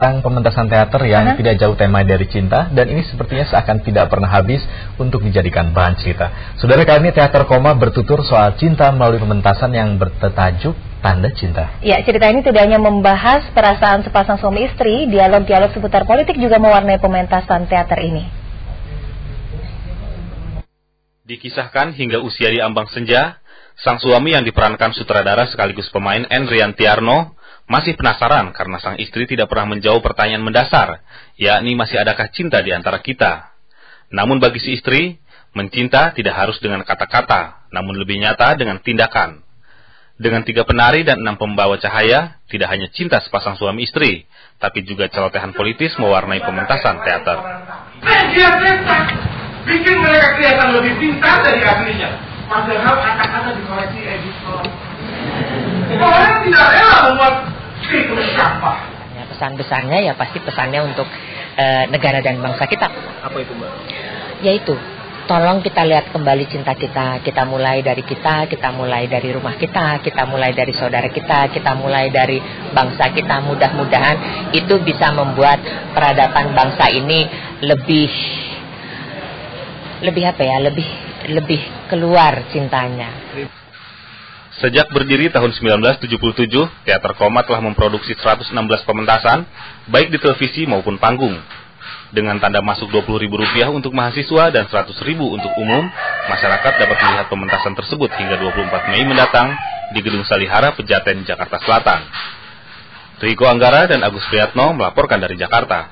tentang pementasan teater yang tidak jauh tema dari cinta, dan ini sepertinya seakan tidak pernah habis untuk dijadikan bahan cerita. Saudara, kali ini Teater Koma bertutur soal cinta melalui pementasan yang bertajuk Tanda Cinta. Ya, cerita ini tidak hanya membahas perasaan sepasang suami istri, dialog-dialog seputar politik juga mewarnai pementasan teater ini. Dikisahkan hingga usia di ambang senja, sang suami yang diperankan sutradara sekaligus pemain Endrian Tiarno masih penasaran karena sang istri tidak pernah menjawab pertanyaan mendasar, yakni masih adakah cinta di antara kita. Namun bagi si istri, mencinta tidak harus dengan kata-kata, namun lebih nyata dengan tindakan. Dengan 3 penari dan 6 pembawa cahaya, tidak hanya cinta sepasang suami istri, tapi juga celotehan politis mewarnai pementasan teater. Bikin mereka kelihatan lebih pintar dari aslinya. Padahal kata-kata dikoreksi editor. Orang tidak rela membuat itu sampah. Pesan-pesannya ya pasti pesannya untuk negara dan bangsa kita. Apa itu, Mbak? Yaitu, tolong kita lihat kembali cinta kita. Kita mulai dari kita mulai dari rumah kita mulai dari saudara kita mulai dari bangsa kita. Mudah-mudahan itu bisa membuat peradaban bangsa ini lebih keluar cintanya. Sejak berdiri tahun 1977, Teater Koma telah memproduksi 116 pementasan, baik di televisi maupun panggung. Dengan tanda masuk Rp20.000 untuk mahasiswa dan Rp100.000 untuk umum, masyarakat dapat melihat pementasan tersebut hingga 24 Mei mendatang di Gedung Salihara, Pejaten, Jakarta Selatan. Riko Anggara dan Agus Priyatno melaporkan dari Jakarta.